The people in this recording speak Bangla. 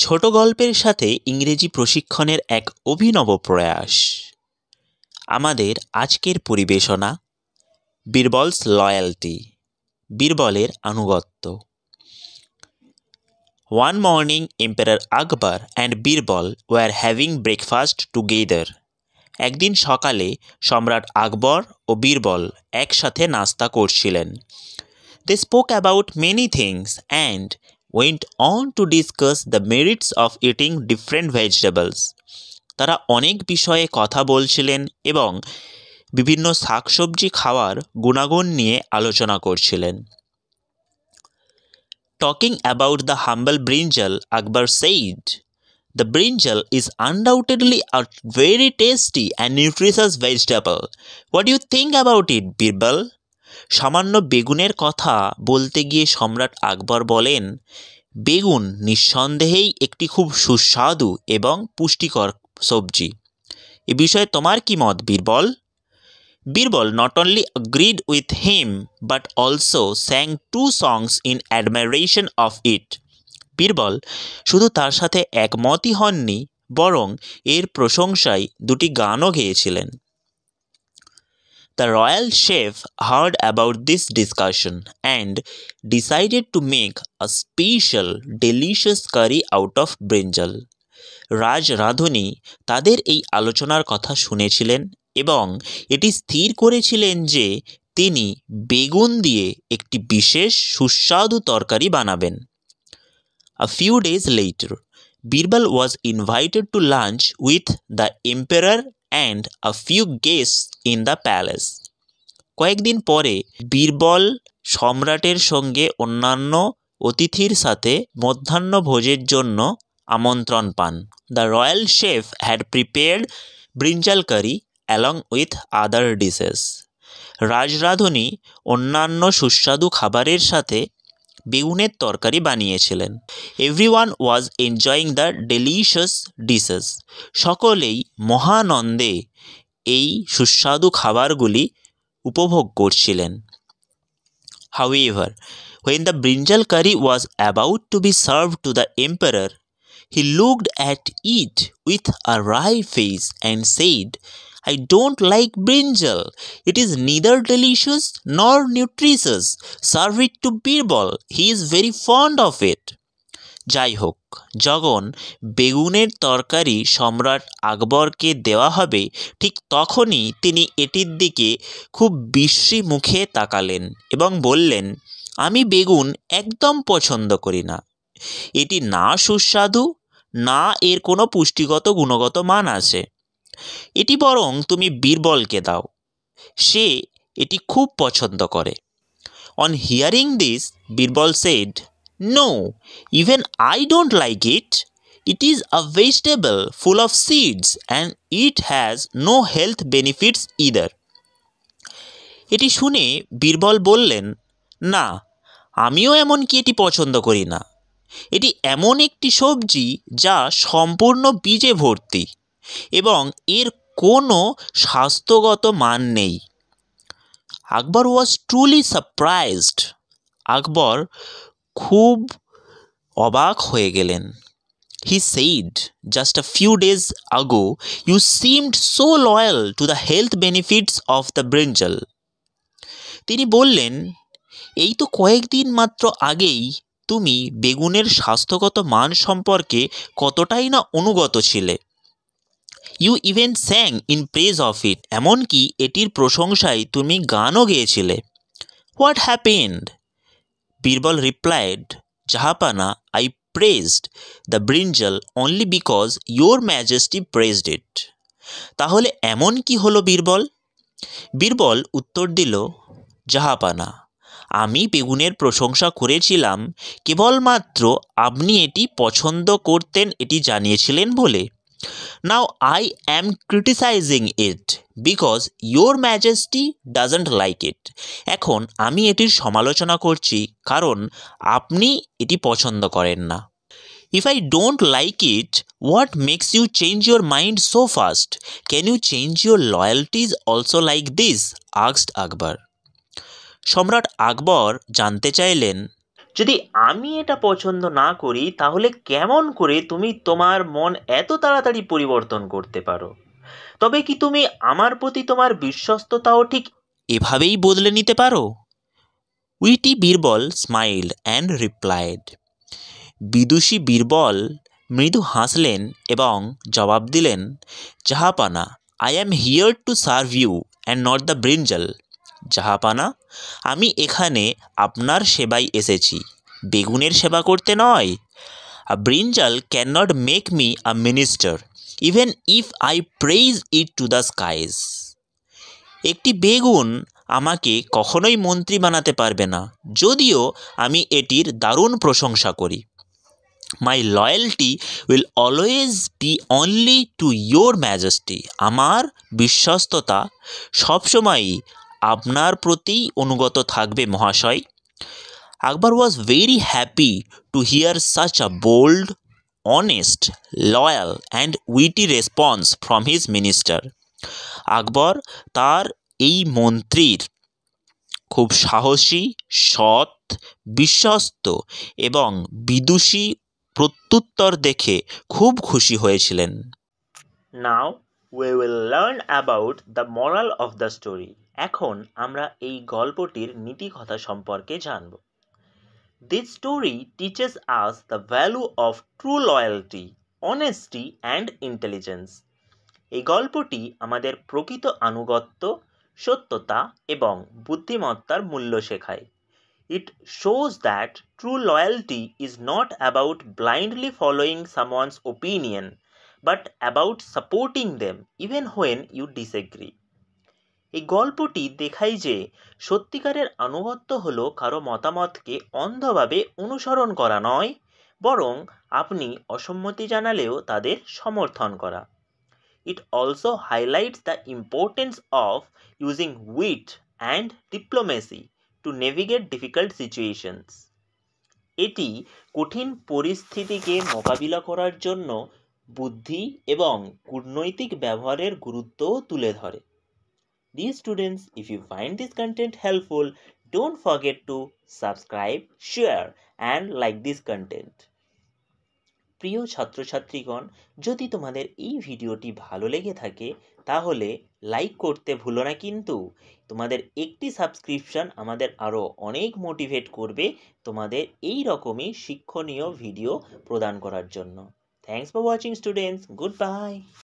ছোট গল্পের সাথে ইংরেজি প্রশিক্ষণের এক অভিনব প্রয়াস। আমাদের আজকের পরিবেশনা বীরবলস লয়্যালটি, বীরবলের আনুগত্য। One morning, Emperor Akbar and Birbal were having breakfast together. একদিন সকালে সম্রাট আকবর ও বীরবল একসাথে নাস্তা করছিলেন। They spoke about many things and went on to discuss the merits of eating different vegetables. তারা অনেক বিষয়ে কথা বলছিলেন এবং বিভিন্ন শাকসবজি খাওয়ার গুণাগুণ নিয়ে আলোচনা করছিলেন। Talking about the humble brinjal, Akbar said, "The brinjal is undoubtedly a very tasty and nutritious vegetable. What do you think about it, Birbal?" সামান্য বেগুনের কথা বলতে গিয়ে সম্রাট আকবর বলেন, বেগুন নিঃসন্দেহেই একটি খুব সুস্বাদু এবং পুষ্টিকর সবজি। এ বিষয়ে তোমার কি মত, Birbal? Birbal not only agreed with him but also sang 2 songs in admiration of it. Birbal শুধু তার সাথে একমতই হননি, বরং এর প্রশংসায় 2টি গানও গেয়েছিলেন। The royal chef heard about this discussion and decided to make a special delicious curry out of brinjal. রাজ রাঁধুনি তাদের এই আলোচনার কথা শুনেছিলেন এবং এটি স্থির করেছিলেন যে তিনি বেগুন দিয়ে একটি বিশেষ সুস্বাদু তরকারি বানাবেন। A few days later, Birbal was invited to lunch with the emperor and a few guests in the palace. কয়েকদিন পরে বীরবল সম্রাটের সঙ্গে অন্যান্য অতিথির সাথে মধ্যাহ্ন ভোজের জন্য আমন্ত্রণ পান। The royal chef had prepared brinjal curry along with other dishes. রাজরাঁধুনি অন্যান্য সুস্বাদু খাবারের সাথে বেগুনের তরকারি বানিয়েছিলেন। Everyone was enjoying the delicious dishes. সকলেই মহানন্দে এই সুস্বাদু খাবারগুলি উপভোগ করছিলেন। However, when the brinjal curry was about to be served to the emperor, he looked at it with a wry face and said, "I don't like brinjal. It is neither delicious nor nutritious. Serve it to Birbal. He is very fond of it." যাই হোক, যখন বেগুনের তরকারি সম্রাট আকবরকে দেওয়া হবে ঠিক তখনই তিনি এটির দিকে খুব বিশ্রী মুখে তাকালেন এবং বললেন, আমি বেগুন একদম পছন্দ করি না। এটি না সুস্বাদু, না এর কোনো পুষ্টিগত গুণগত মান আছে। এটি বরং তুমি বীরবলকে দাও, সে এটি খুব পছন্দ করে। On hearing this, Birbal said, "No, even I don't like it. It is a vegetable full of seeds and it has no health benefits either." এটি শুনে বীরবল বললেন, না, আমিও এমনকি এটি পছন্দ করি না। এটি এমন একটি সবজি যা সম্পূর্ণ বীজে ভর্তি এবং এর কোনো স্বাস্থ্যগত মান নেই। আকবর ওয়াজ ট্রুলি সারপ্রাইজড। আকবর খুব অবাক হয়ে গেলেন। He said, "Just a few days ago, you seemed so loyal to the health benefits of the brinjal." তিনি বললেন, এই তো কয়েকদিন মাত্র আগেই তুমি বেগুনের স্বাস্থ্যগত মান সম্পর্কে কতটাই না অনুগত ছিলে। You even sang in praise of it. এমনকি এটির প্রশংসায় তুমি গানও গেয়েছিলে। What happened? Birbal replied, "Jahapana, I praised the brinjal only because your majesty praised it." তাহলে এমন কি হলো বীরবল? বীরবল উত্তর দিল, জাহাপানা, আমি বেগুনের প্রশংসা করেছিলাম কেবলমাত্র আপনি এটি পছন্দ করতেন এটি জানিয়েছিলেন বলে। Now I am criticizing it because your majesty doesn't like it. এখন আমি এটির সমালোচনা করছি কারণ আপনি এটি পছন্দ করেন না। If I don't like it, what makes you change your mind so fast? Can you change your loyalties also like this? asked Akbar. সম্রাট আকবর জানতে চাইলেন, যদি আমি এটা পছন্দ না করি তাহলে কেমন করে তুমি তোমার মন এত তাড়াতাড়ি পরিবর্তন করতে পারো? তবে কি তুমি আমার প্রতি তোমার বিশ্বস্ততাও ঠিক এভাবেই বদলে নিতে পারো? Witty Birbal smiled and replied. বিদুষী বীরবল মৃদু হাসলেন এবং জবাব দিলেন, জাহাপানা, I am here to serve you and not the brinjal. জাহাপানা, আমি এখানে আপনার সেবায় এসেছি, বেগুনের সেবা করতে নয়। A brinjal can not make me a minister even if I praise it to the skies. একটি বেগুন আমাকে কখনোই মন্ত্রী বানাতে পারবে না, যদিও আমি এটির দারুণ প্রশংসা করি। My loyalty will always be only to your majesty. আমার বিশ্বস্ততা সবসময়ই আপনার প্রতি অনুগত থাকবে মহাশয়। Akbar was very happy to hear such a bold, honest, loyal and witty response from his minister. Akbar তার এই মন্ত্রীর খুব সাহসী, সৎ, বিশ্বস্ত এবং বিদুষী প্রত্যুত্তর দেখে খুব খুশি হয়েছিলেন। Now we will learn about the moral of the story. এখন আমরা এই গল্পটির নীতিকথা সম্পর্কে জানব। This story teaches us the value of true loyalty, honesty and intelligence. এই গল্পটি আমাদের প্রকৃত আনুগত্য, সত্যতা এবং বুদ্ধিমত্তার মূল্য শেখায়। It shows that true loyalty is not about blindly following someone's opinion, but about supporting them even when you disagree. এই গল্পটি দেখায় যে সত্যিকারের আনুগত্য হলো কারো মতামতকে অন্ধভাবে অনুসরণ করা নয়, বরং আপনি অসম্মতি জানালেও তাদের সমর্থন করা। It also highlights the importance of using wit and diplomacy to navigate difficult situations. এটি কঠিন পরিস্থিতিকে মোকাবিলা করার জন্য বুদ্ধি এবং কূটনৈতিক ব্যবহারের গুরুত্বও তুলে ধরে। Dear students, if you find this content helpful, don't forget to subscribe, share and like this content. প্রিয় ছাত্রছাত্রীগণ, যদি তোমাদের এই ভিডিওটি ভালো লেগে থাকে তাহলে লাইক করতে ভুলো না, কিন্তু তোমাদের একটি সাবস্ক্রিপশন আমাদের আরও অনেক মোটিভেট করবে তোমাদের এই রকমই শিক্ষণীয় ভিডিও প্রদান করার জন্য। Thanks for watching students, good bye.